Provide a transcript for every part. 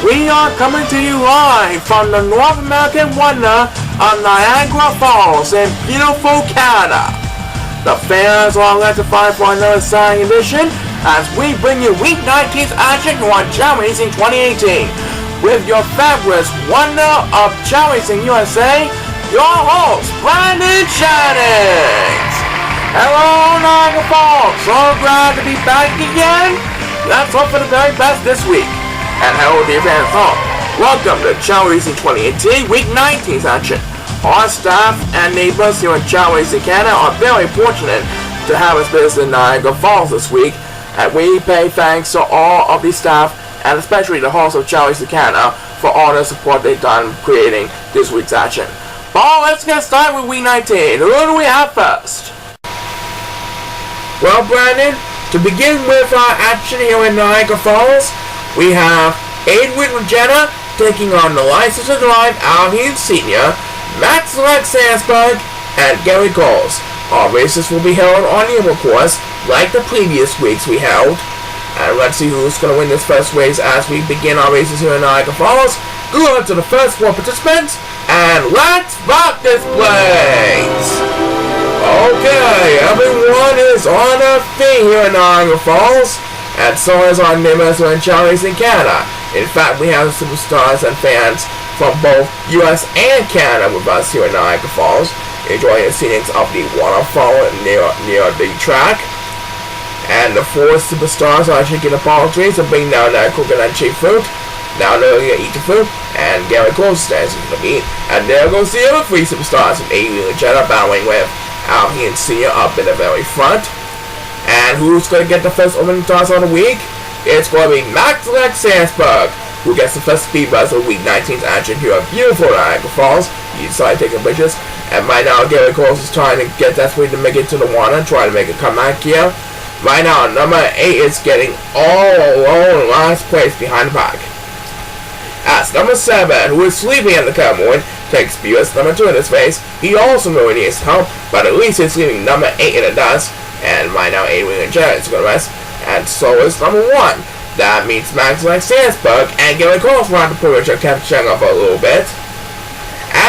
We are coming to you live from the North American wonder of Niagara Falls in beautiful Canada. The fans are electrified for another exciting edition as we bring you Week 19's action on Chao Racing 2018 with your fabulous wonder of Chao Racing USA, your host, Brandon Jennings. Hello, Niagara Falls. So glad to be back again. Let's hope for the very best this week. And hello, dear fans at home. Welcome to Chao Racing 2018 Week 19's action. Our staff and neighbors here at Chao Racing Canada are very fortunate to have us visit Niagara Falls this week, and we pay thanks to all of the staff and especially the hosts of Chao Racing Canada for all the support they've done creating this week's action. But let's get started with Week 19. Who do we have first? Well, Brandon, to begin with our action here in Niagara Falls, we have Edwin Regina taking on the license to drive Alvin Sr., Max Sandsberg, and Gary Coles. Our races will be held on the Emerald course like the previous weeks we held. And let's see who's going to win this first race as we begin our races here in Niagara Falls. Good luck to the first four participants, and let's rock this place! Okay, everyone is on their feet here in Niagara Falls, and so is our neighbors in Chao Racing Canada. In fact, we have superstars and fans from both US and Canada with us here in Niagara Falls, enjoying the scenics of the waterfall near the track. And the four superstars are shaking the palm trees and bringing down that coconut shaped fruit. Now they're going to eat the fruit, and Gary Cole stands in the meat. And there goes the other three superstars from Adrian Legetta battling with Alvin Sr. up in the very front. And who's going to get the first opening toss of the week? It's going to be Max Sandsberg, who gets the first speed buzz of Week 19's action here at beautiful Niagara Falls. He decided taking pictures. And right now, Gary Cole is trying to get that speed to make it to the water and try to make a comeback here. Right now, number 8 is getting all alone in last place behind the pack. As number 7, who is sleeping in the cowboy, takes speed as number 2 in this race. He also really needs help, but at least he's leaving number 8 in the dust. And right now, Adrian and Jared is going to rest. And so is number 1. That means Max Sandsberg and Gary Coles will have the privilege of catching up a little bit.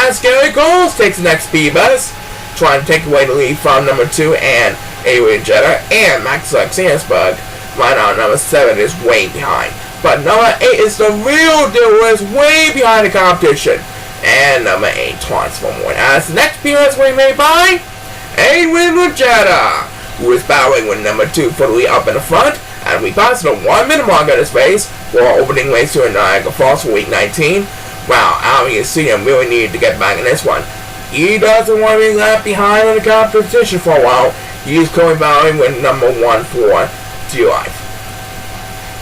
As Gary Coles takes the next speed bus, trying to take away the lead from number 2 and Adrian Jeter and Max Sandsberg. Right now, number 7 is way behind. But number 8 is the real deal, is way behind the competition. And number 8 taunts for more. As the next appearance will be made by Adrian Legetta, who is battling with number 2 for the lead up in the front. And we passed the 1 minute mark of this race for our opening race here in Niagara Falls for Week 19. Wow, Alvin Sr. really needed to get back in this one. He doesn't want to be left behind in the competition for a while. He's going battling with number 1 for Dear Life.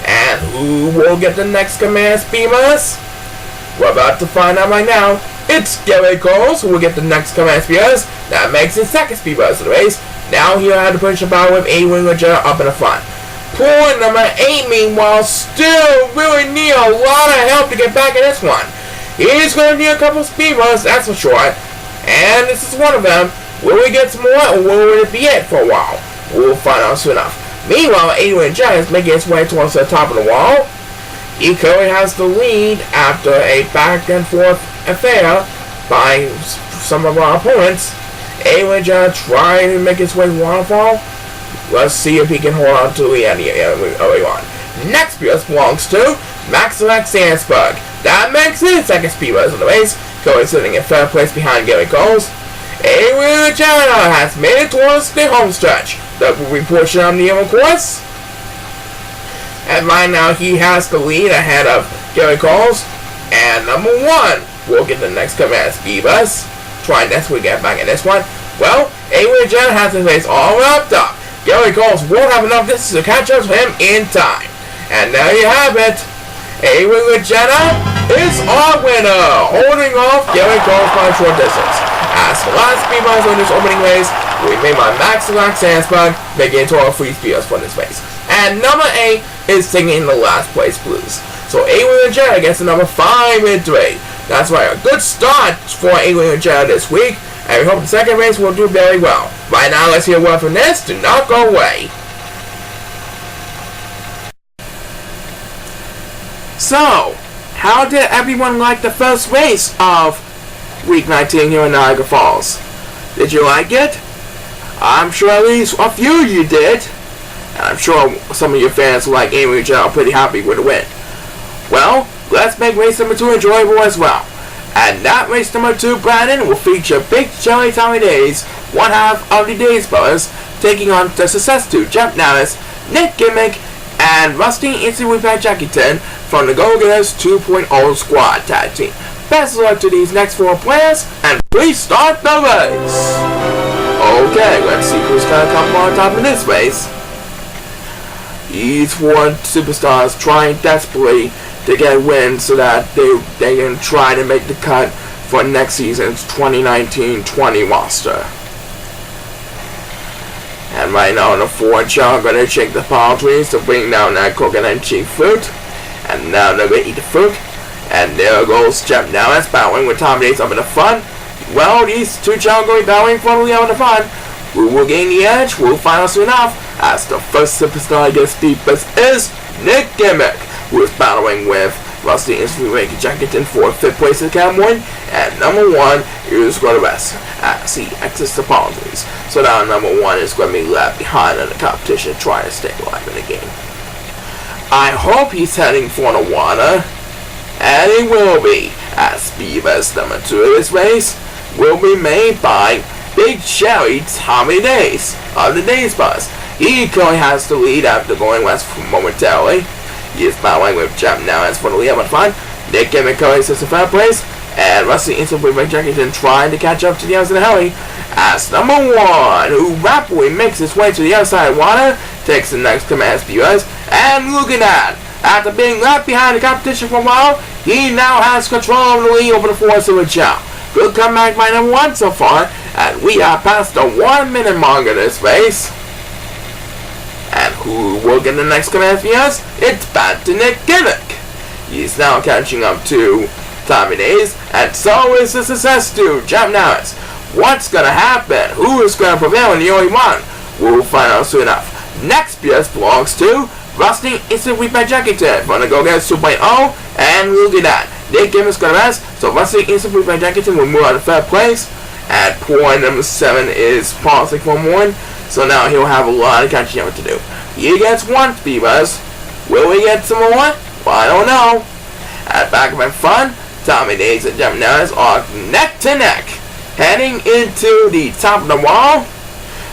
And who will get the next command speed bus? We're about to find out right now. It's Gary Coles who will get the next command speed bus. That makes his second speed bus of the race. Now he'll have to push the battle with A-Wing Legenda up in the front. Poor number 8, meanwhile, still really need a lot of help to get back in this one. He's going to need a couple of speed runs, that's for sure. And this is one of them. Will we get some more, or will it be it for a while? We'll find out soon enough. Meanwhile, Adrian Jeter is making his way towards the top of the wall. He currently has the lead after a back and forth affair by some of our opponents. Adrian Jeter trying to make his way to the waterfall. Let's see if he can hold on to the end early on. Next speed belongs to Max Sandsberg. That makes his second speed bus in the race, currently sitting in third place behind Gary Coles. Adrian Legetta has made it towards the home stretch, the portion of the Emerald course. And right now he has the lead ahead of Gary Coles. And number 1 will get the next command speed bus. Trying desperately to get back in this one. Well, Adrian Legetta has his race all wrapped up. Gary Coles won't have enough distance to catch up to him in time. And there you have it. Adrian Legetta is our winner, holding off Gary Coles by a short distance. As the last speed bus on this opening race, we made my Max Sandsberg, making it to our free speed bus for this race. And number 8 is singing the last place blues. So Adrian Legetta gets the number 5 victory. That's right, a good start for Adrian Legetta this week. And we hope the second race will do very well. Right now, let's hear a word from this. Do not go away. So, how did everyone like the first race of Week 19 here in Niagara Falls? Did you like it? I'm sure at least a few of you did. And I'm sure some of your fans like Amy and Chao are pretty happy with the win. Well, let's make race number 2 enjoyable as well. And that race number 2, Brandon, will feature Big Joey Tommy Days, one half of the Days Brothers, taking on the Success 2, Jeff Navis, Nick Gimmick, and Rusty Instant Replay Jackington from the Go-Getters 2.0 Squad Tag Team. Best of luck to these next 4 players, and please start the race! Okay, let's see who's gonna come on top in this race. These 4 superstars trying desperately to get a win so that they can try to make the cut for next season's 2019-20 roster. And right now in the 4, Chao are going to shake the palm trees to bring down that coconut cheap fruit. And now they're going to eat the fruit. And there goes Jeff Navis battling with Tommy Days up in the front. Well, these 2 Chao are going to be battling funnily up in the front. Who will gain the edge? We'll find out soon enough. As the first superstar against deepest is Nick Gimmick, who is battling with Rusty Instant Replay Jackington for 5th place in the Cameron, and number 1 is going to rest as he exits the palm trees. So now number 1 is going to be left behind in the competition trying to stay alive in the game. I hope he's heading for the water, and he will be, as Beaver's number 2 of this race will be made by Big Sherry Tommy Days of the Days Bus. He currently has the lead after going west momentarily. He is battling with Jeff Navis for the lead on front. Nick Gimmick currently sits in 3rd place, and Rusty Instant Replay Jackington trying to catch up to the others in the heli. As number 1, who rapidly makes his way to the other side of water, takes the next command viewers, and look at that! After being left behind the competition for a while, he now has control of the lead over the force of Chao. Good comeback by number 1 so far, and we are past the 1-minute mark of this race. And who will get the next command for us? It's back to Nick Gimmick. He's now catching up to Tommy Days, and so is the Success 2, Jeff Navis. What's gonna happen? Who is gonna prevail in the early one? We'll find out soon enough. Next PS belongs to Rusty Instant Replay Jackington from the Go-Getters 2.0, and look at that. Nick Gimmick's gonna rest, so Rusty Instant Replay Jackington will move out of 3rd place. And point number 7 is pausing for more. So now he'll have a lot of catching up to do. He gets 1 Beavers. Will we get some more? Well, I don't know. At back of my front, Tommy Days and Jeff Navis are neck to neck, heading into the top of the wall.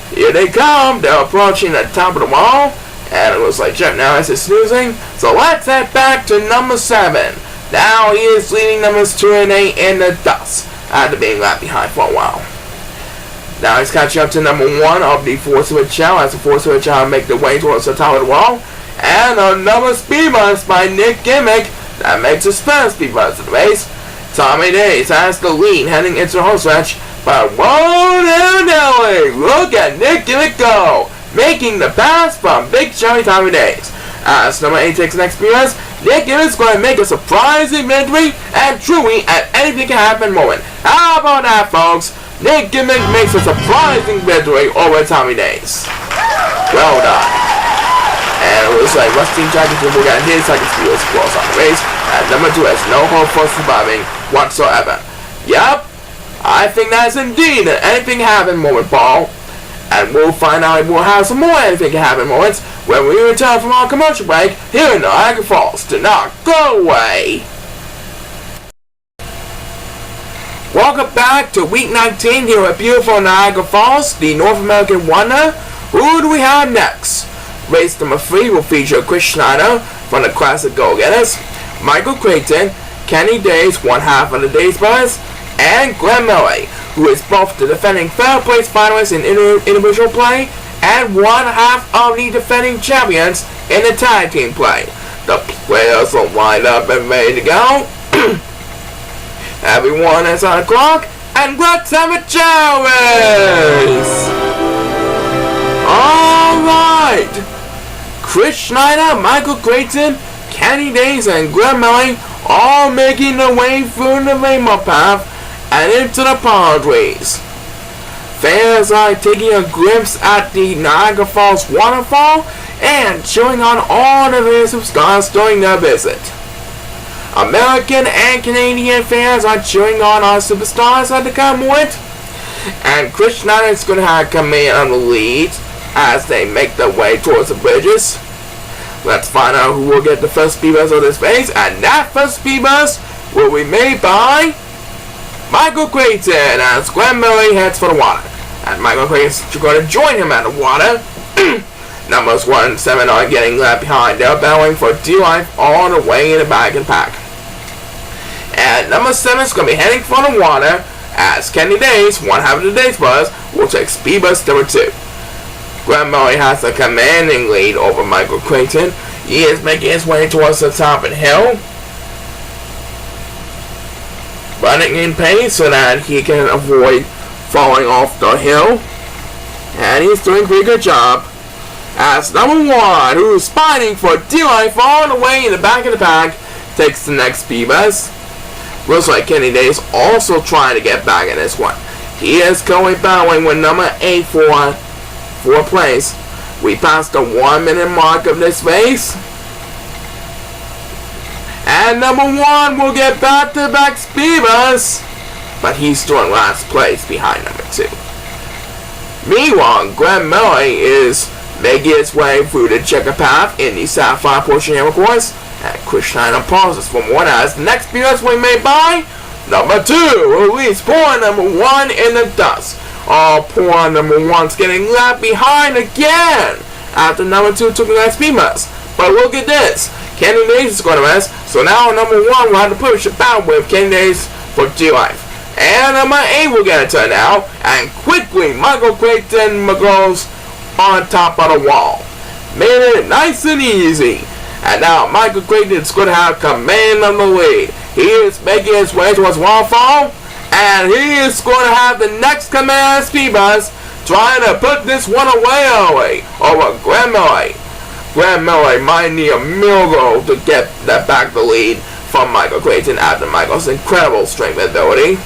Here they come. They're approaching the top of the wall, and it looks like Jeff Navis is snoozing. So let's head back to number 7. Now he is leading numbers 2 and 8 in the dust after being left behind for a while. Now he's catching up to number 1 of the Force of Chao as the Force of Chao make their way towards the top of the wall. And another speed bust by Nick Gimmick that makes his first speed bust of the race. Tommy Days has the lead heading into the home stretch, but whoa Nelly! Look at Nick Gimmick go! Making the pass from Big Joey Tommy Days. As number 8 takes the next speed bust, Nick Gimmick's going to make a surprising victory and truly an anything can happen moment. How about that, folks? Nick Gimmick makes a surprising victory over Tommy Days. Well done. And it looks like Rusty Jackington will get his second speed across on the race, and number 2 has no hope for surviving whatsoever. Yup, I think that's indeed an anything can happen moment, Paul. And we'll find out if we'll have some more anything can happen moments when we return from our commercial break here in Niagara Falls. Do not go away. Welcome back to Week 19 here at beautiful Niagara Falls, the North American Wonder. Who do we have next? Race number 3 will feature Chris Schneider from the Classic Go-Getters, Michael Creighton, Kenny Days, one half of the Days Brothers, and Glenn Murray, who is both the defending 3rd place finalist in individual play and one half of the defending champions in the tag team play. The players are lined up and ready to go. Everyone is on the clock, and let's have a Chao race! Alright! Chris Schneider, Michael Creighton, Kenny Days, and Glenn Murray all making their way through the rainbow path and into the palm trees. Fans are taking a glimpse at the Niagara Falls waterfall and cheering on all the various stars during their visit. American and Canadian fans are cheering on our superstars at the moment. And Chris Schneider is going to have command on the lead as they make their way towards the bridges. Let's find out who will get the first speed bus of this race. And that first speed bus will be made by Michael Creighton as Glenn Murray heads for the water. And Michael Creighton is going to join him at the water. Numbers 1 and 7 are getting left behind. They're battling for dear life all the way in the back and pack. And number 7 is going to be heading for the water as Kenny Days, one half of the day's bus, will take speed bus number 2. Glenn Murray has a commanding lead over Michael Creighton. He is making his way towards the top of the hill, running in pace so that he can avoid falling off the hill. And he's doing a pretty good job. As number 1, who's fighting for dear life all the way in the back of the pack, takes the next speed bus. Looks like Kenny Days also trying to get back in this one. He is going battling with number 8 for 4th place. We passed the 1 minute mark of this race. And number 1 will get back-to-back speed bus, but he's still in last place behind number 2. Meanwhile, Glenn Murray is making his way through the checker path in the Sapphire portion of the course. And Chris Schneider pauses for more as the next speed bus will be made by number 2, who leads poor number 1 in the dust. Oh, poor number 1's getting left behind again after number 2 took the next speed bus. But look at this. Kenny Days is going to rest, so now number 1 will have to push the battle with Kenny Days for dear life. And number 8 will get a turn now, and quickly Michael Creighton goes on top of the wall. Made it nice and easy. And now Michael Creighton is going to have command of the lead. He is making his way towards waterfall, and he is going to have the next command speed bus trying to put this one away over Glenn Murray. Glenn Murray might need a miracle to get that back the lead from Michael Creighton after Michael's incredible strength and ability.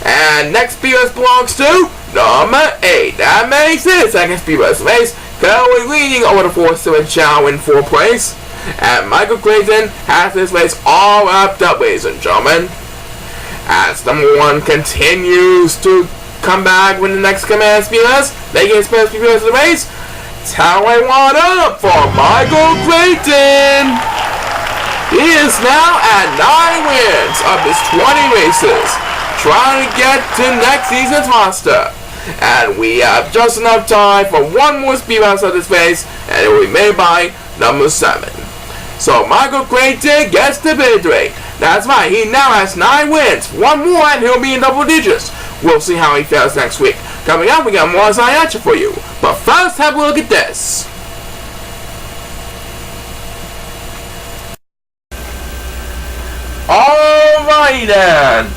And next speed bus belongs to number 8. That makes it second speed bus race. Currently leading over the 4-7 Chao in 4th place. And Michael Creighton has this race all wrapped up, ladies and gentlemen. As number 1 continues to come back with the next command speed bus, making his first speed bus of the race. Towering one up for Michael Creighton. He is now at 9 wins of his 20 races, trying to get to next season's roster. And we have just enough time for one more speed bus of this race, and it will be made by number 7. So Michael Creighton gets the victory. That's right, he now has 9 wins. One more and he'll be in double digits. We'll see how he fares next week. Coming up, we got more action for you. But first, have a look at this. Alrighty then.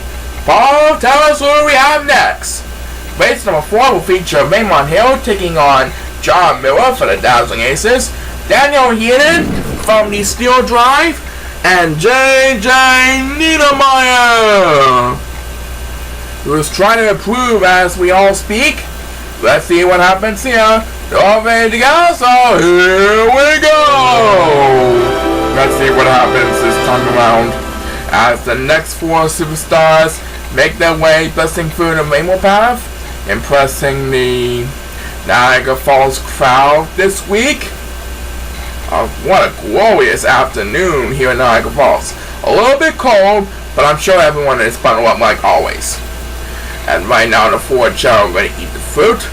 Paul, tell us who we have next. Race number 4 will feature Raymond Hill taking on John Miller for the Dazzling Aces, Daniel Heenan from the Steel Drive, and J.J. Niedermeyer, who's trying to improve as we all speak. Let's see what happens here. You're all ready to go, so here we go! Let's see what happens this time around as the next 4 superstars make their way busting through the rainbow path, impressing the Niagara Falls crowd this week. What a glorious afternoon here in Niagara Falls. A little bit cold, but I'm sure everyone is bundled up like always. And right now the 4 Chao are going to eat the fruit.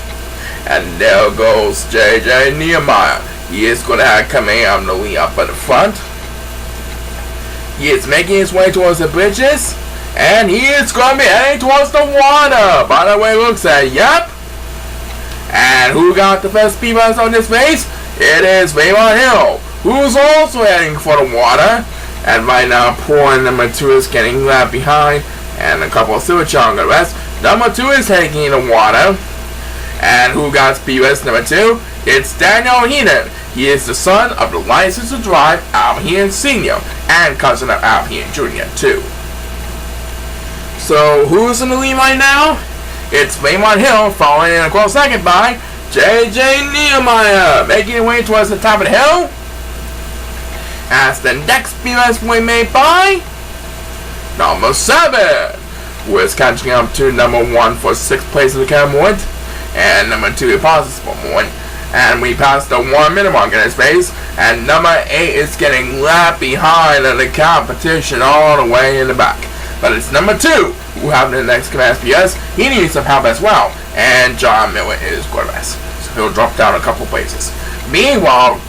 And there goes J.J. Nehemiah. He is going to have command on the lead up at the front. He is making his way towards the bridges. And he is going to be heading towards the water. By the way, looks at, yep. And who got the first speed bus on this race? It is Raymond Hill, who's also heading for the water. And right now, poor number 2 is getting left behind. And a couple of super Chao on the rest. Number 2 is heading in the water. And who got speed bus number 2? It's Daniel Heenan. He is the son of the license to drive Al Heenan Sr. and cousin of Al Heenan Jr. too. So who's in the lead right now? It's Raymond Hill, following in a close second by J.J. Nehemiah, making his way towards the top of the hill. As the next BS we made by number 7, who is catching up to number 1 for 6th place in the category, and number 2 passes for more. And we passed the 1 minute mark in his race, and number 8 is getting left behind in the competition all the way in the back. But it's number 2 who have the next command PS. He needs some help as well, and John Miller is quarterback, so he'll drop down a couple places. Meanwhile,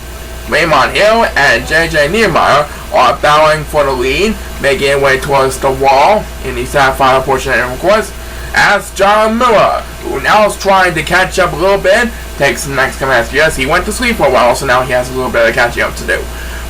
Raymond Hill and JJ Niemeyer are battling for the lead, making their way towards the wall in the final portion of the course, as John Miller, who now is trying to catch up a little bit, takes the next command PS. He went to sleep for a while, so now he has a little bit of catching up to do.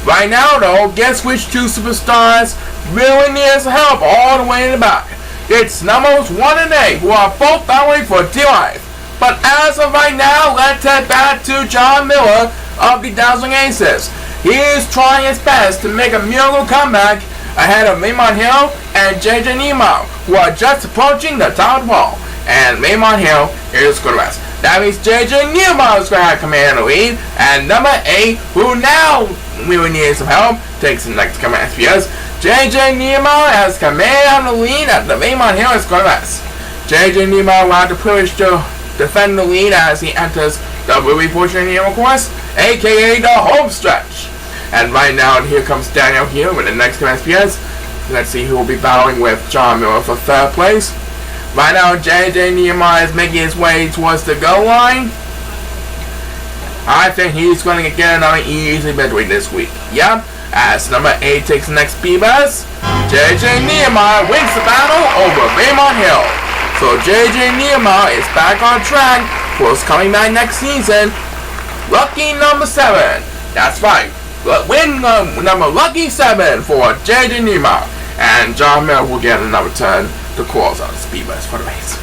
Right now, though, guess which 2 superstars really needs help all the way in the back? It's numbers 1 and 8, who are both battling for dear life. But as of right now, let's head back to John Miller of the Dazzling Aces. He is trying his best to make a miracle comeback ahead of Raymond Hill and JJ Nemo, who are just approaching the top wall. And Raymond Hill is good rest. That means JJ Nemo is going to have command of the lead, and number 8, who now really needs some help, takes the next command SPS. JJ Nemo has command of the lead at the Raymond Hill is good rest. JJ Nemo will have the privilege to defend the lead as he enters the really portion of the course, aka the home stretch. And right now, here comes Daniel here with the next command SPS. Let's see who will be battling with John Miller for 3rd place. Right now, JJ Nehemiah is making his way towards the goal line. I think he's going to get another easy midway this week. Yep, as number 8 takes the next B-Bus, JJ Nehemiah wins the battle over Raymond Hill. So JJ Nehemiah is back on track for his coming back next season. Lucky number 7. That's right. Win number lucky 7 for JJ Nehemiah. And John Miller will get another turn to close out the speed bus for the race.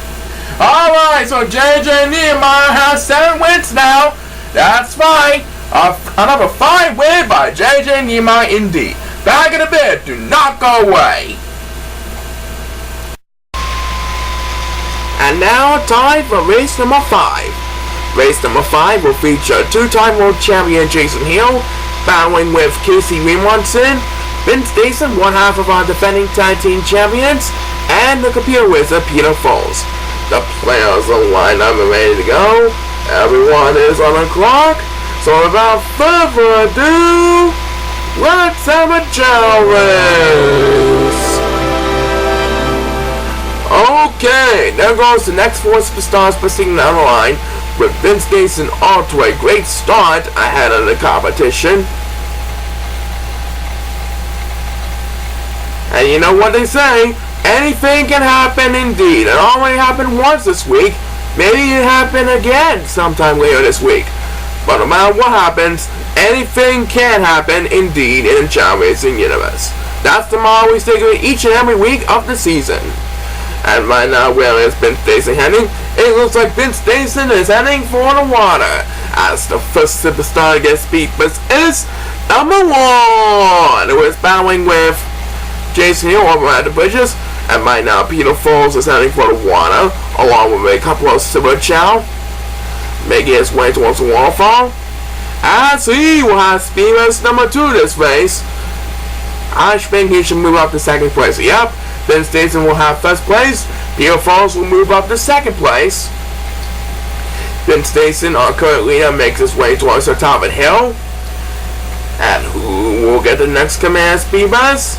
Alright, so JJ Nehemiah has 7 wins now. That's right. Another 5 win by JJ Nehemiah indeed. Back in a bit, do not go away. And now time for race number 5. Race number 5 will feature 2-time world champion Jason Hill battling with Casey Raymondson, Vince Dason, one half of our defending tag team champions, and the computer wizard Peter Foles. The players are lined up and ready to go. Everyone is on the clock. So without further ado, let's have a Chao race. Okay, there goes the next 4 superstars proceeding down the line, with Vince Dason off to a great start ahead of the competition. And you know what they say, anything can happen indeed. It already happened once this week, maybe it happened again sometime later this week. But no matter what happens, anything can happen indeed in the Chao Racing universe. That's the motto we stick with each and every week of the season. And right now, where is Vince Dason heading? It looks like Vince Dason is heading for the water, as the first superstar to get speed bus is number 1, who is battling with Jason Hill over at the bridges. And right now, Peter Foles is heading for the water, along with a couple of Super Chao, making his way towards the waterfall. As he will have speed bus number 2 this race. I think he should move up to 2nd place. Yep. Vince Dason will have 1st place. Peter Foles will move up to 2nd place. Vince Dason, our current leader, makes his way towards the top of the hill. And who will get the next command speed bus?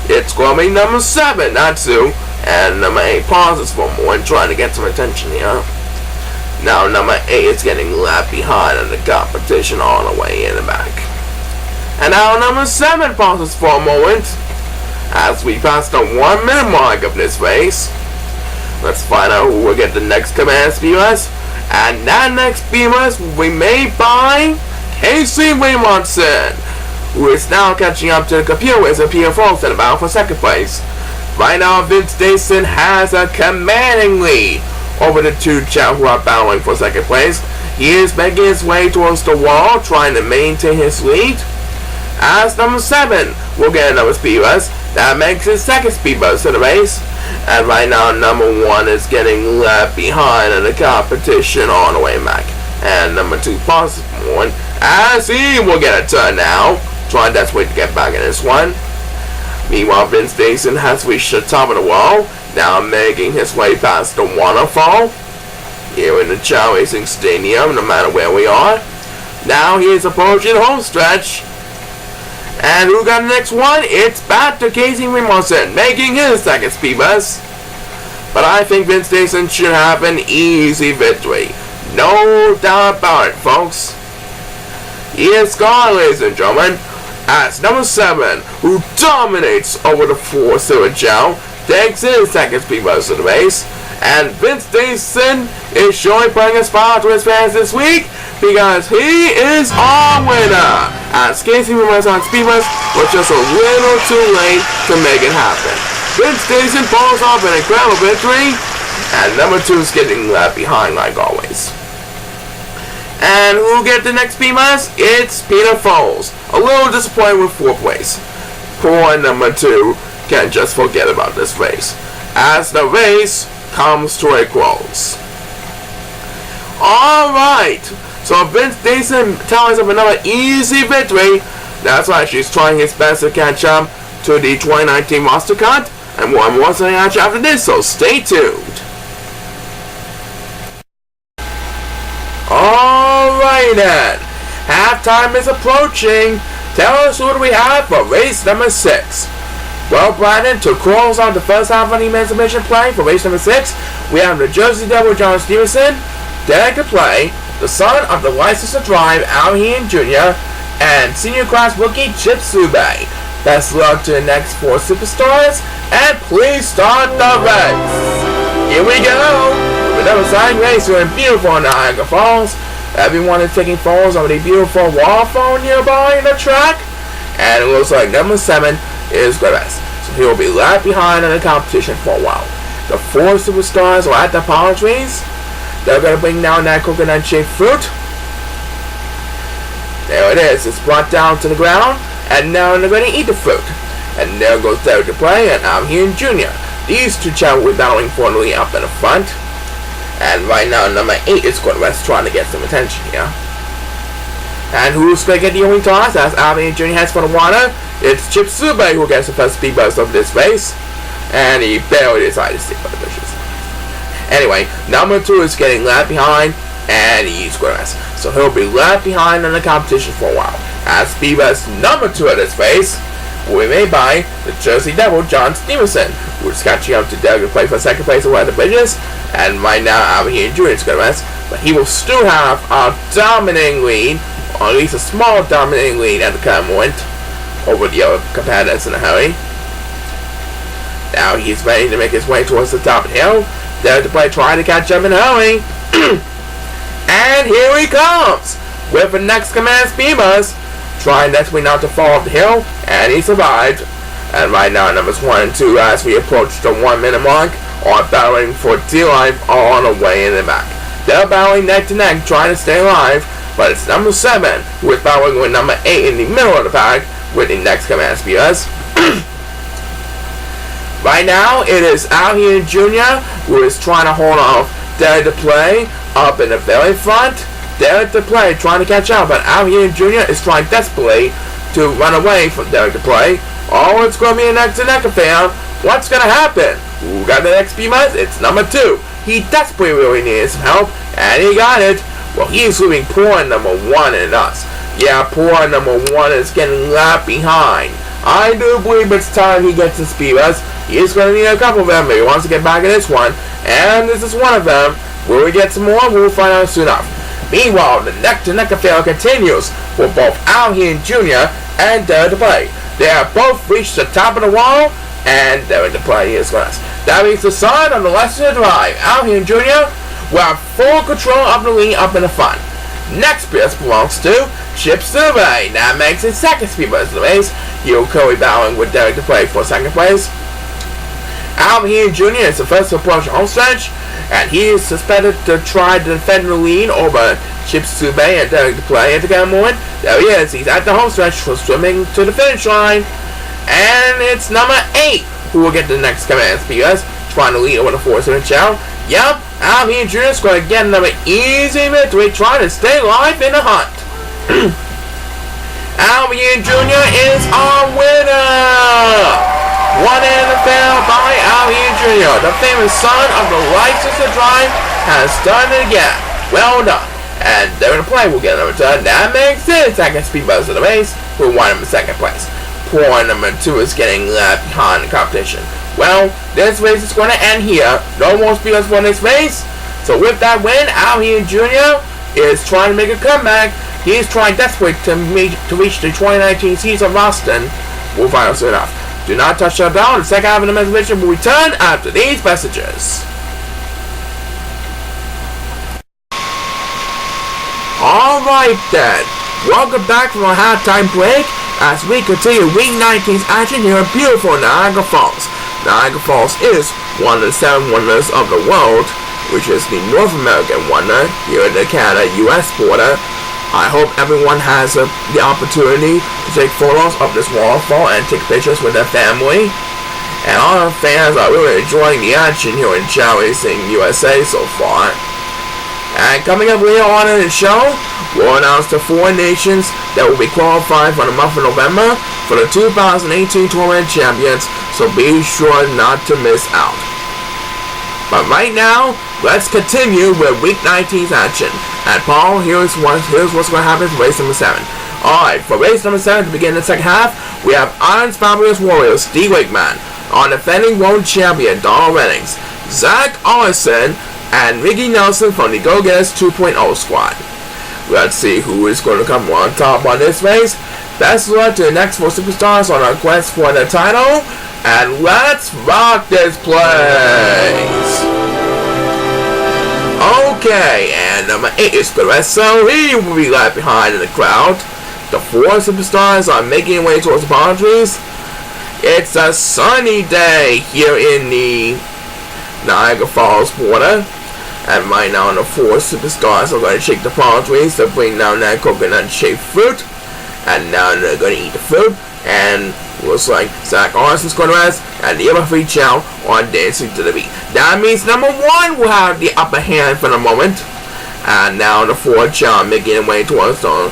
It's going to be number 7, Natsu. And number 8 pauses for more and trying to get some attention here. Now number 8 is getting left behind in the competition all the way in the back. And now number 7 pauses for a moment as we pass the 1 minute mark of this race. Let's find out who will get the next command speed bus. And that next speed bus will be made by Casey Raymondson, who is now catching up to the computer wizard Peter Foles at about for 2nd place. Right now, Vince Dason has a commanding lead over the 2 Chao who are battling for 2nd place. He is making his way towards the wall, trying to maintain his lead. As number 7 will get another speed bus. That makes his 2nd speed bus to the race. And right now, number 1 is getting left behind in the competition all the way back. And number 2 pauses for 1 as he will get a turn now, trying desperately to get back in this one. Meanwhile, Vince Mason has reached the top of the wall, now making his way past the waterfall. Here in the Chao Racing Stadium, no matter where we are. Now he is approaching the home stretch. And who got the next one? It's back to Casey Remerson, making his second speed bus. But I think Vince Mason should have an easy victory. No doubt about it, folks. He is gone, ladies and gentlemen, as number 7, who dominates over the 4-cylinder Chao, takes his second speed bus of the race. And Vince Mason is surely putting a smile to his fans this week because he is our winner. As Casey Remerson on speed bus was just a little too late to make it happen. Vince Mason pulls off an incredible victory, and number 2 is getting left behind like always. And who get the next speed bus? It's Peter Foles. A little disappointed with 4th place. Poor number 2 can just forget about this race, as the race comes to a close. Alright, so Vince Mason tells him another easy victory. That's why she's trying his best to catch up to the 2019 roster cut, and one more to catch after this, so stay tuned. Alright then, halftime is approaching. Tell us who do we have for race number 6. Well, Brandon, to close out the first half of the emancipation play for race number 6, we have the Jersey Devil John Stevenson, Derek to play, the son of the license to drive Al Heen Jr., and senior class rookie Chip Subay. Best luck to the next 4 superstars, and please start the race. Here we go. Another side race here in beautiful Niagara Falls. Everyone is taking photos of the beautiful waterfall nearby in the track, and it looks like number 7 is the best. So he will be left behind in the competition for a while. The 4 superstars are at the palm trees. They're going to bring down that coconut shaped fruit. There it is. It's brought down to the ground, and now they're going to eat the fruit. And there goes Derek to play and Al Heen Jr. These 2 Chao will be battling for the lead up in the front. And right now number 8 is West trying to get some attention here. And who's going to get the only toss as Al Heen Jr. heads for the water? It's Chip Subay who gets the first speed bus of this race. And he barely decided to stick by the bushes. Anyway, number 2 is getting left behind, and he's West. So he'll be left behind in the competition for a while. As speed bus number 2 of this race will be made by the Jersey Devil John Stevenson, who is catching up to Derek to play for second place over at the bridges. And right now, Al Heen Jr. is going to rest, but he will still have a dominating lead, or at least a small dominating lead at the current moment, over the other competitors in a hurry. Now he's ready to make his way towards the top of the hill. There to play, trying to catch up in a hurry. And here he comes with the next command speed bus, trying desperately not to fall off the hill, and he survived. And right now, numbers 1 and 2, as we approach the 1 minute mark, are battling for dear life all the way in the back. They're battling neck to neck, trying to stay alive, but it's number 7 who is battling with number 8 in the middle of the pack with the next command speed bus. Right now, it is Al Heen Jr. who is trying to hold off Derek to play up in the very front. Derek to play trying to catch up, but Al Heen Jr. is trying desperately to run away from Derek to play. Oh, it's going to be a neck-to-neck affair. What's going to happen? Who got the next speed bus? It's number 2. He desperately really needed some help, and he got it. Well, he's leaving poor number 1 in us. Yeah, poor number 1 is getting left behind. I do believe it's time he gets the speed bus. He's going to need a couple of them, but he wants to get back in this one. And this is one of them. Will we get some more? We'll find out soon enough. Meanwhile, the neck-to-neck affair continues for both Al Heen Jr. and Derek to play. They have both reached the top of the wall, and Derek to play is last. That means the son of the license to drive, Al Heen Jr., will have full control of the lead up in the front. Next place belongs to Chip Subay. That makes his second speed bus in the race. He'll currently battling with Derek to play for second place. Al Heen Jr. is the first to approach home stretch, and he is suspended to try to defend the lead over Chip Subay and Derek to play at the current moment. There he is. He's at the home stretch for swimming to the finish line. And it's number 8 who will get the next command speed bus, trying to lead over the 4-cylinder Chao. Yep, Al Heen Jr. is going to get another easy victory, trying to stay alive in the hunt. Alvin Jr. is our winner! One NFL by Alvin Jr., the famous son of the license to drive, has done it again. Well done. And they're going to play. We'll get number 2. That makes it second speed buzz of the race. We won him in second place. Poor number 2 is getting left behind the competition. Well, this race is going to end here. No more speed buzz for this race. So with that win, Alvin Jr. is trying to make a comeback. He is trying desperately to reach the 2019 season of Boston. We'll find out soon enough. Do not touch that bell. The second half of the transmission will return after these messages. Alright then, welcome back from our halftime break as we continue Week 19's action here in beautiful Niagara Falls. Niagara Falls is one of the 7 wonders of the world, which is the North American wonder here in the Canada-US border. I hope everyone has the opportunity to take photos of this waterfall and take pictures with their family. And all our fans are really enjoying the action here in Chao USA so far. And coming up later on in the show, we'll announce the 4 nations that will be qualified for the month of November for the 2018 Tournament Champions, so be sure not to miss out. But right now, let's continue with Week 19's action. And Paul, here's what's going to happen for race number 7. Alright, for race number 7 to begin the second half, we have Iron's Fabulous Warriors, Steve Wakeman, our defending world champion, Donald Reddings, Zach Allison, and Ricky Nelson from the Go Getters 2.0 squad. Let's see who is going to come on top on this race. Best of luck to the next 4 superstars on our quest for the title. And let's rock this place. Okay, and number 8 is Perez, so he will be left behind in the crowd. The 4 superstars are making their way towards the palm trees. It's a sunny day here in the Niagara Falls border. And right now the 4 superstars are going to shake the palm trees to bring down that coconut-shaped fruit. And now they're going to eat the fruit. And looks like Zach Arson's going to rest. And the other 3 Chao are dancing to the beat. That means number 1 will have the upper hand for the moment. And now the 4 Chao making their way towards the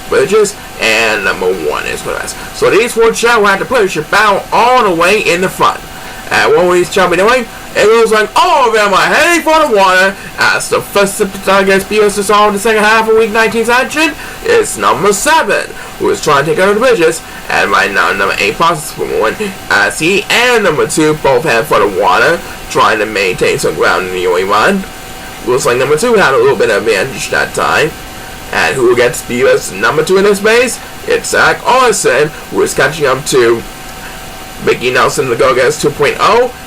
bridges. And number 1 is going to rest. So these 4 Chao will have to push your battle all the way in the front. And what will these Chao be doing? It looks like all of them are heading for the water as the first superstar gets BS to solve the second half of Week 19's action is number 7, who is trying to take out the bridges. And right now, number 8 passes for 1 as he and number 2 both head for the water, trying to maintain some ground in the early run. Looks like number 2 had a little bit of advantage that time. And who gets BS number 2 in this race? It's Zach Allison, who is catching up to Mickey Nelson, the Go Getters 2.0,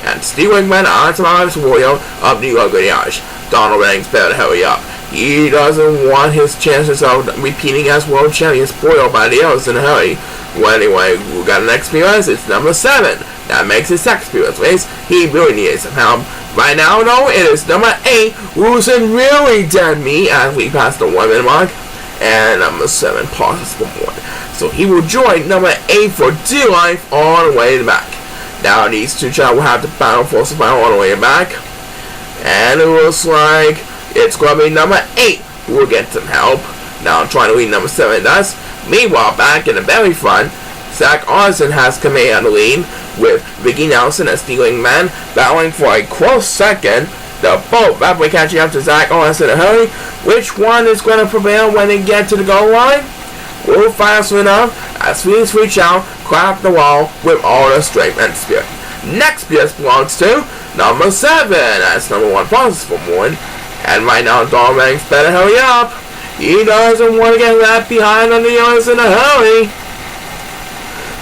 and Steve Wingman, Iron's Warrior of the Go Getters. Donald Reddings better hurry up. He doesn't want his chances of repeating as world champion spoiled by the others in a hurry. Well, anyway, we got an experience. It's number 7. That makes his second experience race. He really needs some help. Right now, though, it is number 8, who's in really dead meat as we pass the 1 minute mark. And number 7 pauses for 1. So he will join number 8 for dear life all the way to the back. Now these 2 Chao will have to battle for survival all the way back. And it looks like it's going to be number 8 who will get some help. Now trying to lead number 7 does. Meanwhile, back in the very front, Zach Arson has command of the lead with Ricky Nelson and Stealing Man battling for a close second. They're both rapidly catching up to Zach Arson in a hurry. Which one is going to prevail when they get to the goal line? We'll find out soon enough as these 3 Chao clap the wall with all their strength and spirit. Next PS belongs to number 7 as number 1 pauses for 1. And right now, Donald Reddings better hurry up. He doesn't want to get left behind on the others in a hurry.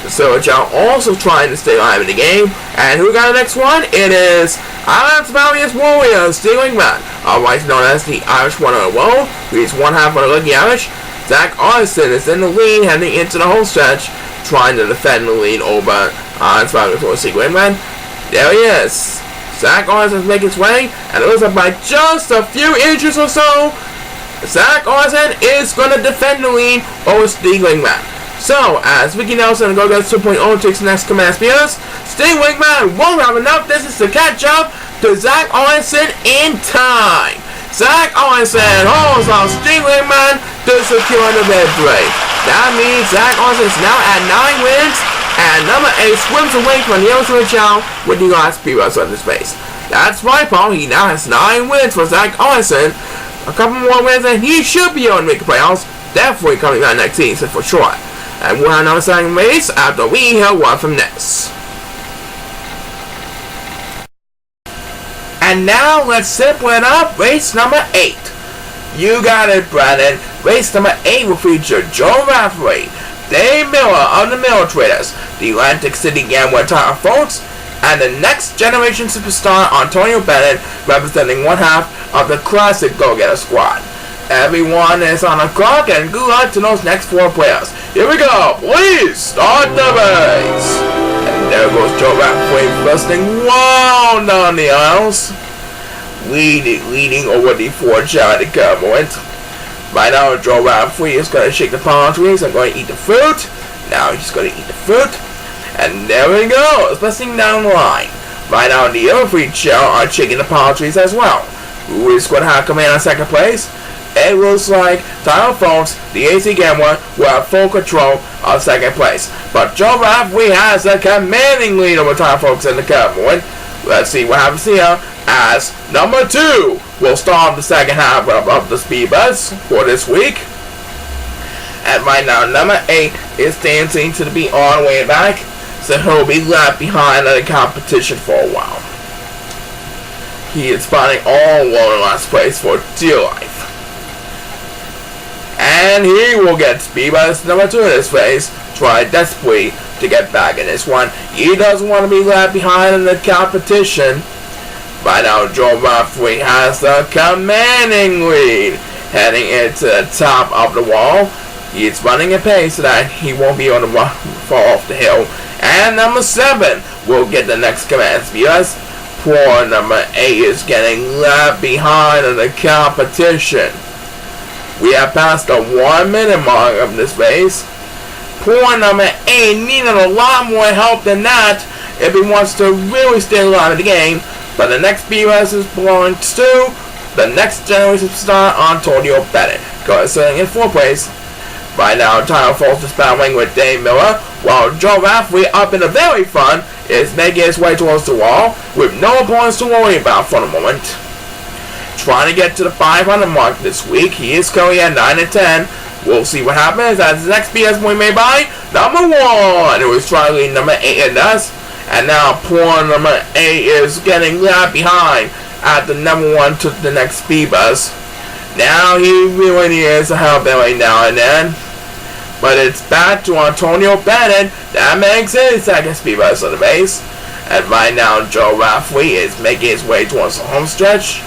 The Silver Chao also trying to stay alive in the game. And who got the next one? It is Iron's Fabulous Warriors, Stealing Man, otherwise known as the Irish One of the World. He's one half of the Lucky Irish. Zach Arson is in the lead heading into the home stretch, trying to defend the lead over Iron's Fabulous Warriors, Stealing Man. There he is. Zach Arson is making his way, and it looks like by just a few inches or so, Zach Arson is going to defend the lead over Stealing Man. So, as Ricky Nelson and Go Getters 2.0 takes the next command spears, Steve Wingman won't have enough distance to catch up to Zach Arson in time. Zach Arson holds on Steve Wingman to secure the victory. That means Zach Austin is now at 9 wins, and number 8 swims away from the other Chao with the last speedruns on his face. That's right, Paul. He now has 9 wins for Zach Austin. A couple more wins, and he should be able to make the playoffs. Definitely coming back next season for sure. And we'll have another second race after we hear one from this. And now let's simple it up. Race number 8. You got it, Brandon. Race number 8 will feature Joe Rafferty, Dave Miller of the Miller Traders, the Atlantic City Gambler Title Folks, and the next generation superstar Antonio Bennett, representing one half of the classic Go-Getter squad. Everyone is on the clock, and good luck to those next 4 players. Here we go. Please start the race. And there goes Joe Rafferty busting well down the aisles, leading over the 4 charity car moment. Right now, Joe Rafferty is going to shake the palm trees and going to eat the fruit. Now he's going to eat the fruit. And there we go. It's busting down the line. Right now, the other 3 Chao are shaking the palm trees as well. Who is going to have command on second place? It looks like Title Folks, the AC Gambler, will have full control of second place. But Joe Rafferty has a commanding lead over Title Folks in the cup moment. Let's see what happens here as number 2 will start the second half of the Speed Bus for this week. And right now, number 8 is dancing to the beat all the way back, so he'll be left behind in the competition for a while. He is spotting all alone in last place for dear life. And he will get Speed Bus number 2 in his face, try desperately to get back in this one. He doesn't want to be left behind in the competition. By now, Joe Rafferty has the commanding lead, heading into the top of the wall. He is running at pace so that he won't be able to fall off the hill. And number 7 will get the next command because poor number 8 is getting left behind in the competition. We have passed the 1 minute mark of this race. Poor number 8 needed a lot more help than that if he wants to really stay alive in the game. But the next BS is belonging to the next generation star Antonio Bennett, sitting in 4th place. Right now, Title Folks is battling with Dave Miller, while Joe Rafferty, up in the very front, is making his way towards the wall with no opponents to worry about for the moment. Trying to get to the 500 mark this week. He is currently at 9 and 10. We'll see what happens as the next BS point made by number 1, who is trying to lead number 8 and us. And now poor number 8 is getting left behind at the number 1 to the next speed bus. Now he really needs a help every now and then. But it's back to Antonio Bennett. That makes it his second speed bus on the base. And right now Joe Rafferty is making his way towards the home stretch,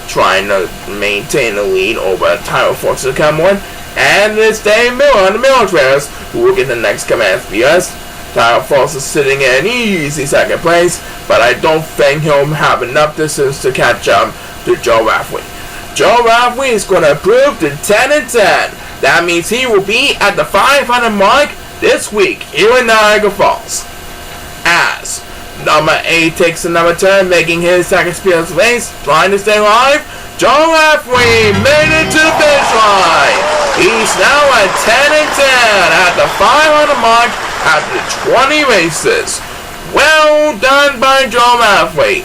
trying to maintain the lead over Title Folks to come one. And it's Dave Miller on the Miller Traders who will get the next command BS. Title Folks is sitting in an easy second place, but I don't think he'll have enough distance to catch up to Joe Rafferty. Joe Rafferty is going to improve to 10 and 10. That means he will be at the 500 mark this week here in Niagara Falls. As number 8 takes the number 10, making his second speedless race, trying to stay alive. Joe Rafferty made it to the finish line. He's now at 10 and 10 at the 500 mark after 20 races. Well done by Joe Rafferty.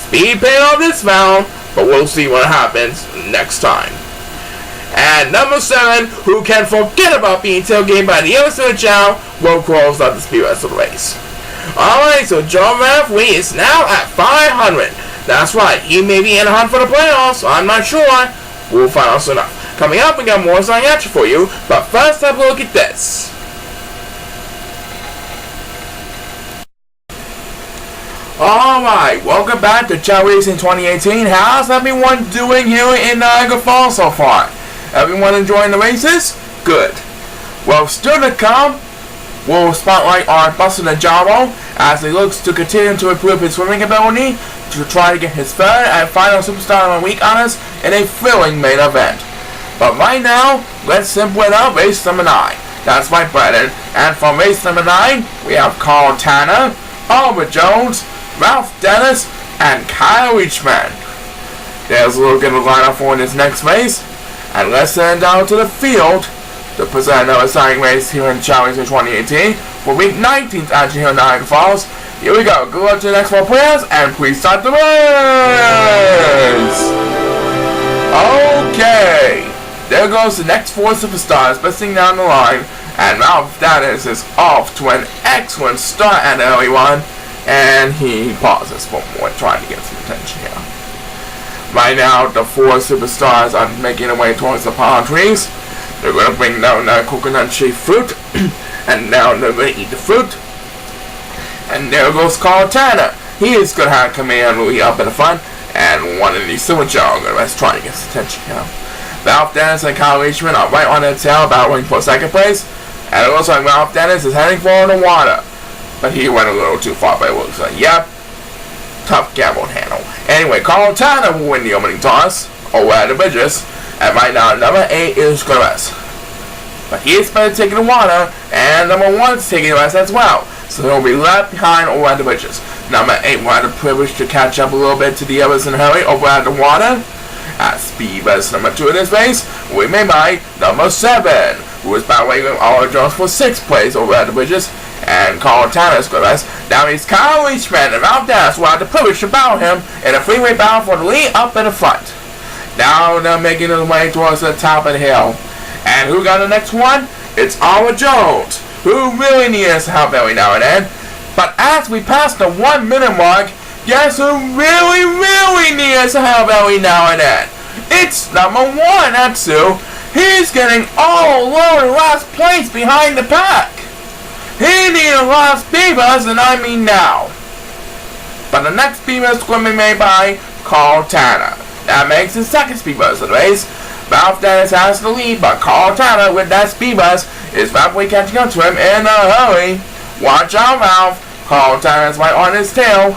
Speed paid off this round, but we'll see what happens next time. And number 7, who can forget about being tailgated by the other Chao, will close out the speed rest of the race. Alright, so Joe Rafferty is now at 500. That's right, he may be in a hunt for the playoffs, I'm not sure. We'll find out soon enough. Coming up, we got more exciting action for you, but first have a look at this. Alright, welcome back to Chao Racing 2018. How's everyone doing here in Niagara Falls so far? Everyone enjoying the races? Good. Well, still to come, we'll spotlight our Buster Dejavo as he looks to continue to improve his swimming ability to try to get his 3rd and final Superstar of the Week honors in a thrilling main event. But right now, let's simple it up, race number 9. That's my Brennan. And from race number 9, we have Carl Tanner, Oliver Jones, Ralph Dennis, and Kyle Reachman. There's a look at the lineup for this next race. And let's send down to the field to present another signing race here in Chao Racing 2018 for week 19th action here in Niagara Falls. Here we go. Good luck to the next 4 players, and please start the race! Okay, there goes the next 4 superstars busting down the line, and Ralph Dennis is off to an excellent start at the early one, and he pauses for more, trying to get some attention here. Right now, the 4 superstars are making their way towards the palm trees. They're going to bring down their coconut shaped fruit, and now they're going to eat the fruit. And there goes Carl Tanner. He is going to have command really up in the front, and one of these super joggers is trying to get his attention here. Ralph Dennis and Kyle Leachman are right on their tail, battling for second place, and it looks like Ralph Dennis is heading for the water. But he went a little too far, but it looks like, yep, tough gamble to handle. Anyway, Carl Tanner will win the opening toss over at the bridges, and right now number 8 is Glass. But he is better taking the water, and number 1 is taking the rest as well. So he'll be left behind over at the bridges. Number 8 will have the privilege to catch up a little bit to the others in a hurry over at the water. At speed as number 2 in this race, we may by number 7, who is battling with Oliver Jones for 6th place over at the bridges. And Carl Tanner's Glass. Now he's Kyle Leachman, and Ralph Dennis will have the privilege to battle him in a freeway battle for the lead up in the front. Now they're making their way towards the top of the hill. And who got the next one? It's Oliver Jones, who really needs help every now and then. But as we pass the 1 minute mark, guess who really needs help every now and then? It's number 1, Atsu. He's getting all alone in last place behind the pack. He needs a lot of speed bumps, and I mean now. But the next speed bump is going to be made by Carl Tanner. That makes his second speed bump of the race. Ralph Dennis has the lead, but Carl Tanner with that speed bump is rapidly catching up to him in a hurry. Watch out, Ralph. Carl Tanner is right on his tail.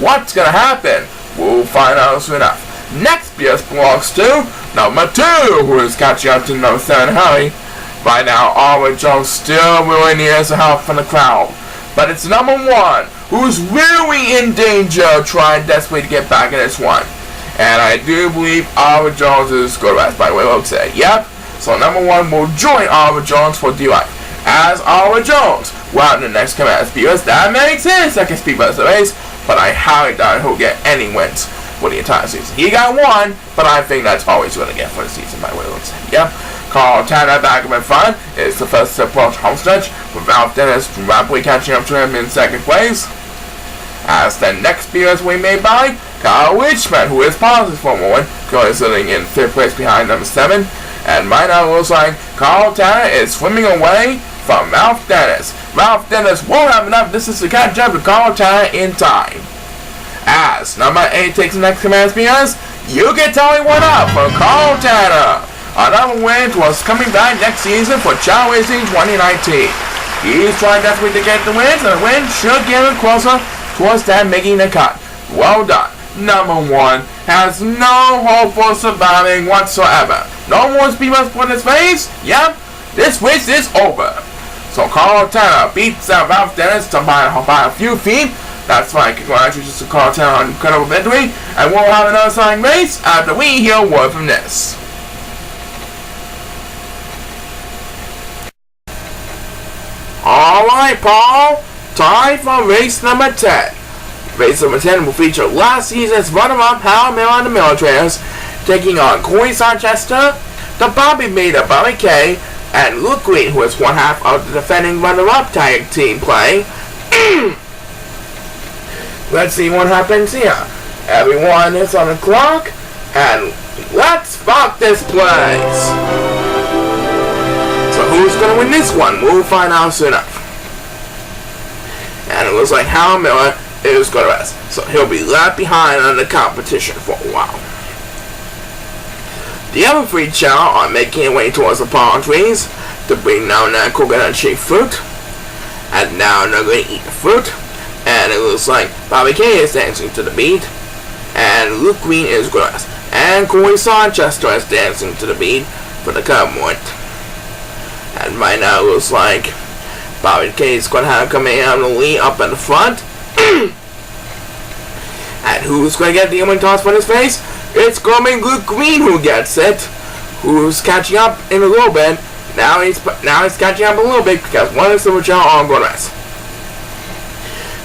What's going to happen? We'll find out soon enough. Next BS belongs to number 2, who is catching up to number 7 in a hurry. Right now, Oliver Jones still really needs help from the crowd. But it's number 1, who's really in danger, trying desperately to get back in this one. And I do believe Oliver Jones is good rest, by the way, we'll say. Yep. So number 1 will join Oliver Jones for DUI. As Oliver Jones will have the next command speeders, that makes his second speed bus of the race. But I highly doubt he'll get any wins for the entire season. He got 1, but I think that's all he's going to get for the season, by the way, we'll say. Yep. Carl Tanner back up in front is the first to approach homestretch, with Ralph Dennis rapidly catching up to him in second place. As the next speeders we made by Kyle Leachman, who is positive for a moment, currently sitting in 5th place behind number 7. And right now it looks like Carl Tanner is swimming away from Ralph Dennis. Ralph Dennis won't have enough distance to catch up to Carl Tanner in time. As number 8 takes the next command speeders, you can tell me what up for Carl Tanner. Another win was coming back next season for Chao Racing 2019. He's trying desperately to get the wins, and the win should get him closer towards that making the cut. Well done. Number 1 has no hope for surviving whatsoever. No more speed bumps for this race? Yep, this race is over. So Carl Tanner beats Ralph Dennis by a few feet. That's right, congratulations to Carl Tanner on incredible victory. And we'll have another signing race after we hear a word from this. Alright, Paul, time for race number 10. Race number 10 will feature last season's runner-up Hal Miller and the Militaries, taking on Corey Sarchester, the Bobby Mater Bobby K, and Luke Green, who is one half of the defending runner-up tag team play. Let's see what happens here. Everyone is on the clock, and let's rock this place. So who's going to win this one? We'll find out soon enough. And it looks like Hal Miller is going to rest, so he'll be left behind on the competition for a while. The other 3 Chao are making their way towards the palm trees to bring down that coconut shaped fruit. And now they're going to eat the fruit. And it looks like Bobby K is dancing to the beat, and Luke Green is going to rest. And Corey Sarchester is dancing to the beat for the curve point. And right now it looks like Bobby K is going to have coming out of the lead up in the front. And who's going to get the opening toss for this race? It's going to be Luke Green who gets it, who's catching up in a little bit. Now he's catching up a little bit because one is the Chao on going rest.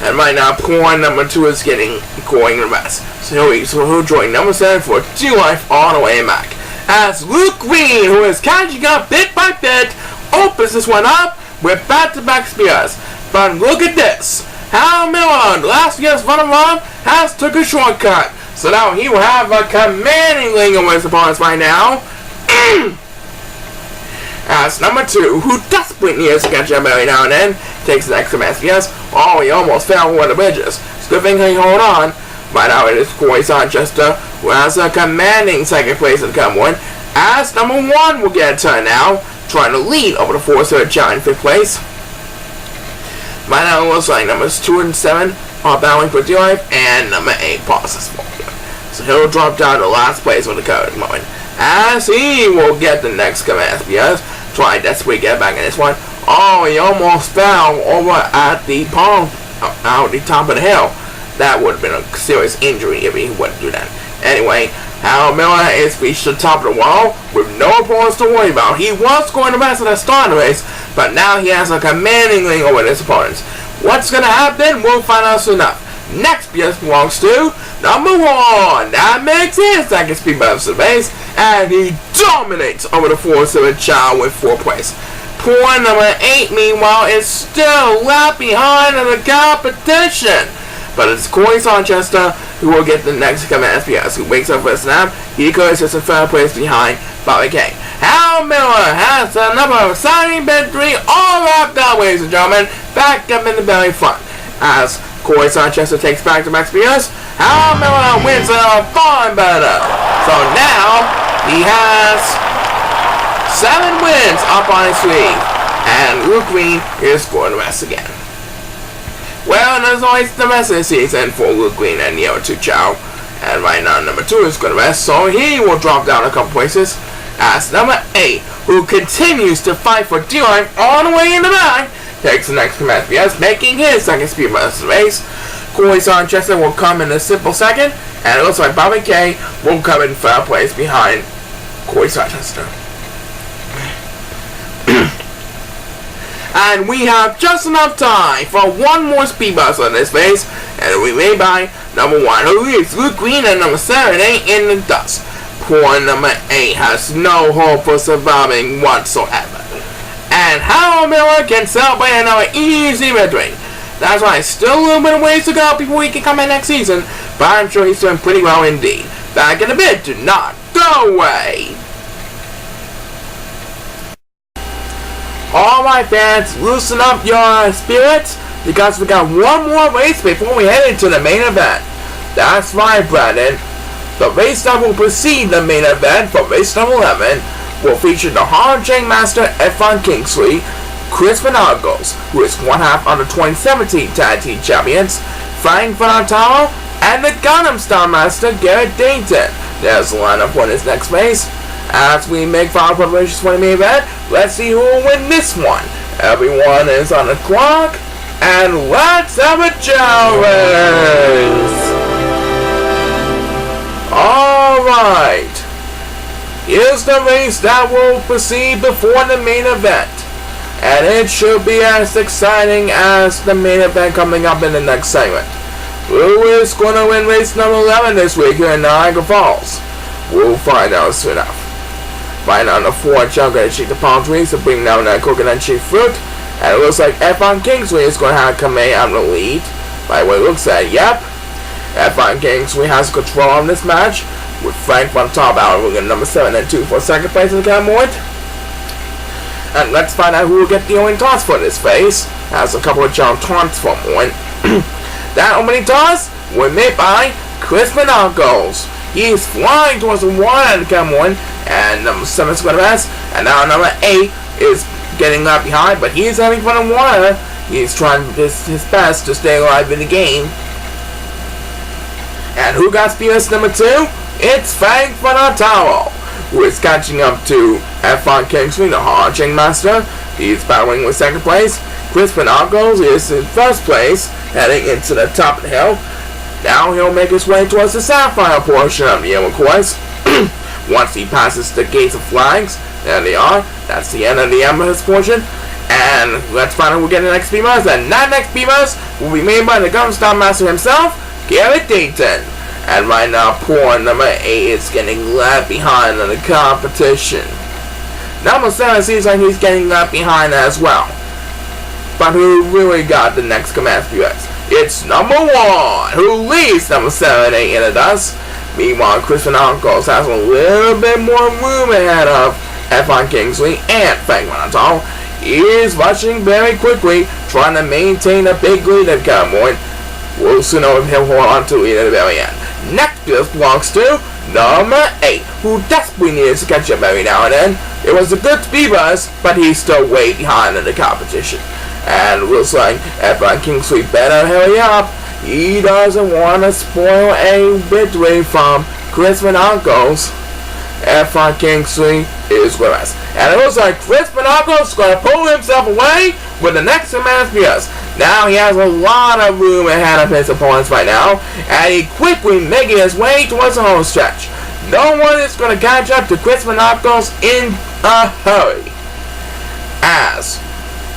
And right now, point number 2 is going to rest. So he'll join number 7 for 2 life all the way back. As Luke Green, who is catching up bit by bit, opens this one up with back-to-back spears. But look at this. Hal Miller, the last year's runner-up, has took a shortcut. So now he will have a commanding lead over his opponents right now. As number 2, who desperately needs to catch up every now and then, takes the extra mass. Yes, oh, he almost fell over the bridges. It's a good thing he hold on. Right now it is Corey Sanchester, who has a commanding second place in the come one. As number 1 will get a turn now, trying to lead over the 4-3 Chao in 5th place. Right now it looks like numbers 2 and 7 are battling for dear life, and number 8 passes for you. So he'll drop down to last place with the current moment. As he will get the next command SPS, try desperately to get back in this one. Oh, he almost fell over at the palm, out the top of the hill. That would have been a serious injury if he wouldn't do that. Anyway, Hal Miller is reached the top of the wall with no opponents to worry about. He was going to rest at the start of the race, but now he has a commanding lead over his opponents. What's going to happen? We'll find out soon enough. Next PS belongs to number 1. That makes his second speed bump to the base, and he dominates over the 4-7 Chao with 4 points. Poor number 8, meanwhile, is still left behind in the competition. But it's Corey Sanchester who will get the next command SPS, who wakes up for a snap. He goes just in 3rd place behind Bobby K. Hal Miller has another exciting victory all wrapped up, ladies and gentlemen, back up in the very front. As Corey Sanchester takes back to Max Spears, Hal Miller wins it far better. So now he has 7 wins up on his sleeve, and Luke Green is going to rest again. Well, and as always, the rest of the season for Luke Green and the other 2 Chao. And right now, number 2 is going to rest, so he will drop down a couple places. As number 8, who continues to fight for dear life all the way in the back, takes the next command FPS, making his second speed run of the race. Corey Sanchester will come in a simple second, and it looks like Bobby K will come in 3rd place behind Corey Sanchester. And we have just enough time for one more speed bus on this race, and we made by number 1, who is Luke Green, and number 7 in the dust. Poor number 8 has no hope for surviving whatsoever. And Hal Miller can celebrate another easy victory. That's why it's still a little bit of ways to go before he can come in next season, but I'm sure he's doing pretty well indeed. Back in a bit, do not go away! Alright fans, loosen up your spirits, because we got one more race before we head into the main event. That's right, Brandon. The race that will precede the main event for race number 11 will feature the Hard-Chain Master F1 Kingsley, Chris Van Argos, who is one half of the 2017 Tag Team Champions, Frank Vanataro, and the Gangnam Style Master Garrett Dayton. There's the lineup for this next race. As we make final preparations for the main event, let's see who will win this one. Everyone is on the clock, and let's have a Chao race! Alright, here's the race that will proceed before the main event. And it should be as exciting as the main event coming up in the next segment. Who is going to win race number 11 this week here in Niagara Falls? We'll find out soon enough. Right now, the 4 Chao going to cheat the palm trees to bring down that coconut cheap fruit. And it looks like F1 Kingsley is going to have come out in the lead. By what it looks like, yep. F1 Kingsley has control on this match, with Frank on top out with number 7 and 2 for second place in the category. And let's find out who will get the opening toss for this phase. Has a couple of Chao taunts from one. That opening toss was made by Chris Van Argos. He is flying towards the water at the category, and number 7 is going to rest. And now number 8 is getting left behind, but he is having fun in water. He is trying his best to stay alive in the game. And who got speeders number 2? It's Frank Vanataro, who is catching up to F1 Kingsley, the Hard-Chain Master. He's battling with second place. Chris Van Argos is in first place, heading into the top of the hill. Now he'll make his way towards the sapphire portion of the yellow course. Once he passes the gates of flags, there they are. That's the end of the Emperor's portion. And let's find out who we'll get in the next Beamers. And that next Beamers will be made by the Gun Star Master himself, Garrett Dayton. And right now, poor number 8 is getting left behind in the competition. Number 7 seems like he's getting left behind as well. But who really got the next command US? It's number 1, who leads number 7, 8 in the dust. Meanwhile, Crispin Uncles has a little bit more room ahead of F1 Kingsley and Frank Monotol. He is rushing very quickly, trying to maintain a big lead at Cowboy. We'll soon know if he'll hold on to it at the very end. Next belongs to number 8, who desperately needs to catch up every now and then. It was a good speed bus, but he's still way behind in the competition. And looks like F1 Kingsley better hurry up. He doesn't want to spoil a victory from Crispin Uncles. F1 Kingsley is with us. And it looks like Crispin Uncles is going to pull himself away with the next command PS. Now he has a lot of room ahead of his opponents right now, and he quickly making his way towards the home stretch. No one is going to catch up to Crispin Uncles in a hurry. As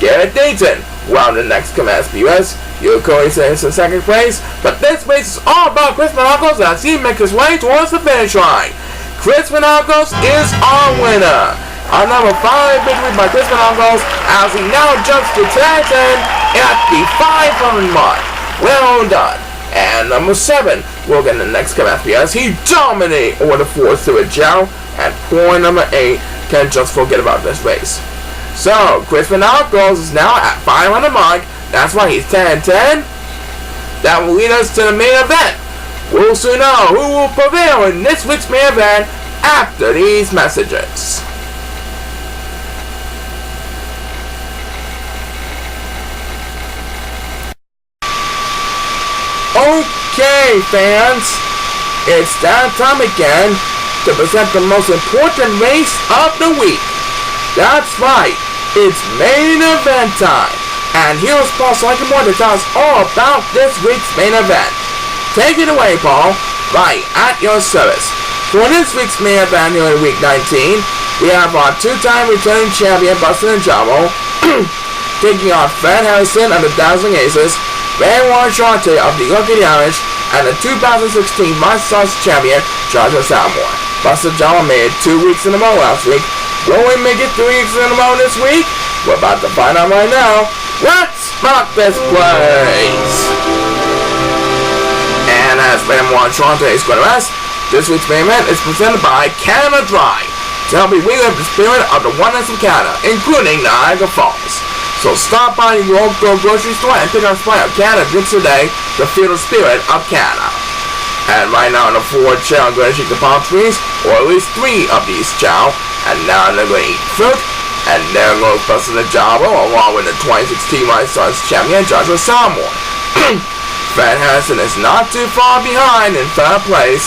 Garrett Dayton won the next command PS. Yoko is in second place, but this race is all about Crispin Uncles as he makes his way towards the finish line. Crispin Uncles is our winner. Our number 5 victory by Crispin Uncles as he now jumps to 10-10 at the 500 mark. Well done. And number 7 will get the next command as he dominates over the 4th to Chao, and poor number 8 can just forget about this race. So, Crispin Uncles is now at 500 mark. That's why he's 10-10. That will lead us to the main event. We'll soon know who will prevail in this week's main event after these messages. Okay, fans, it's that time again to present the most important race of the week. That's right, it's main event time. And here's Paul Sycamore to tell us all about this week's main event. Take it away, Paul. Right, at your service. For this week's main event here in week 19, we have our 2-time returning champion Buster Dejavo taking on Fred Harrison and the Dazzling Aces, Van Shante of the Lucky Irish, and the 2016 Master champion Joshua Salmore. Buster Dejavo made it 2 weeks in a row last week. Will we make it 3 weeks in a row this week? We're about to find out right now. Let's rock this place! And as Van Shante is going to rest, this week's main event is presented by Canada Dry, to help you relive the spirit of the oneness of Canada, including Niagara Falls. So stop by your local grocery store and pick up a supply of Canada drinks today to feel the spirit of Canada. And right now in the 4 Chao, I'm going to shake the palm trees, or at least 3 of these Chao, and now they're going to eat fruit. And there goes Buster Dejavo along with the 2016 White Stars champion Joshua Salmore. Fred Harrison is not too far behind in 3rd place.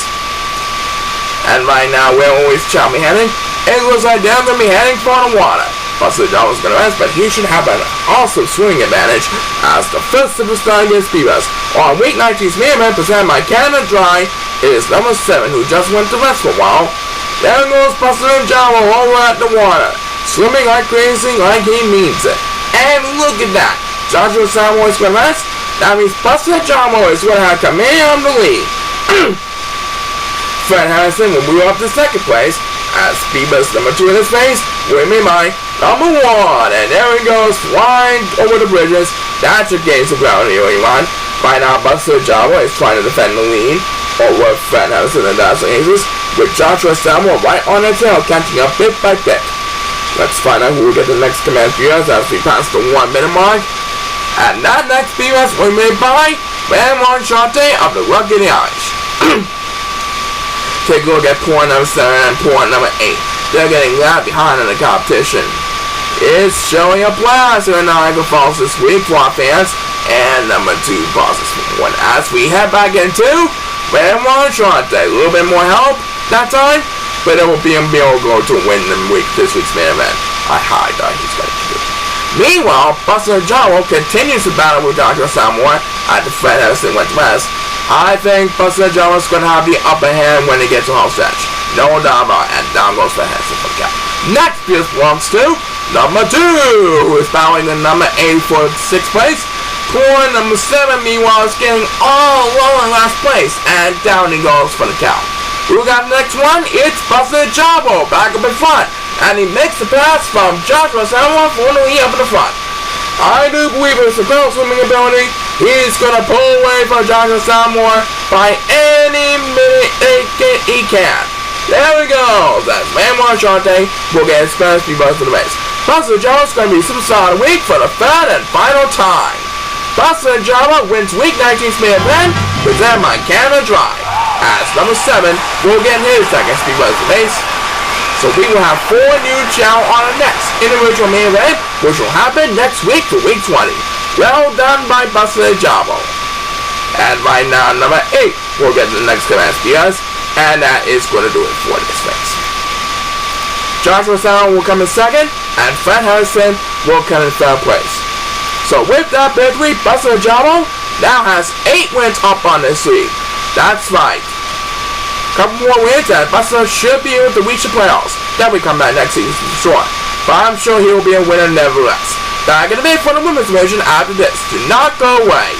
And right now, where will his Chao be heading? It looks like they're going to be heading for the water. Buster Dejavo is going to rest, but he should have an awesome swimming advantage as the 5th superstar against Beavers. On week 19's main event presented by Canada Dry is number 7, who just went to rest for a while. There goes Buster Dejavo over at the water, swimming like crazy, like he means it. And look at that. Joshua Salmore is going to rest. That means Buster Dejavo is going to have command of the lead. Fred Harrison will move up to 2nd place as Beavers number 2 in his face will be by number 1. And there he goes, flying over the bridges. That's a gains of ground here, anyone. Right now, Buster Dejavo is trying to defend the lead over Fred Harrison and Dazzling Aces, with Joshua Salmore right on their tail, catching up bit by bit. Let's find out who will get the next command PS as we pass the 1-minute mark. And that next PS will be made by Van Shante of the Lucky Irish. Take a look at point number 7 and point number 8. They're getting left behind in the competition. It's showing a blast in Niagara Falls this week for our fans. And number 2 passes for 1 as we head back into Van Shante. A little bit more help that time, but it will be able to win this week's main event. I highly doubt he's going to do it. Meanwhile, Buster Dejavo continues to battle with Dr. Salmore at the Fred Harrison went west. I think Buster Dejavo is going to have the upper hand when he gets to home stretch. No doubt about it. And down goes Fred Harrison for the count. Next place belongs to number 2, who is battling the number 8 for 6th place. Poor number 7, meanwhile, is getting all alone in last place, and down he goes for the count. Who got the next one? It's Buster Dejavo, back up in front, and he makes the pass from Joshua Salmon for the lead up in the front. I do believe it's a incredible swimming ability. He's going to pull away from Joshua Salmon by any minute he can. There we go. That's Manuel Shante will get his first speed boost of the race. Buster Dejavo is going to be Superstar of the Week for the third and final time. Buster Dejavo wins Week 19's main event, presented by Canada Drive, as number 7 will get his second speed boost of the race. So we will have 4 new Chao on the next individual main event, which will happen next week for Week 20. Well done by Buster Dejavo. And right now, number 8 will get the next command speeders, and that is going to do it for this race. Joshua Salmon will come in second, and Fred Harrison will come in third place. So with that victory, Buster Dejavo now has 8 wins up on this league. That's right. Couple more wins and Buster should be able to reach the playoffs. Then we come back next season for sure. But I'm sure he will be a winner nevertheless. Back in the day for the women's division after this. Do not go away.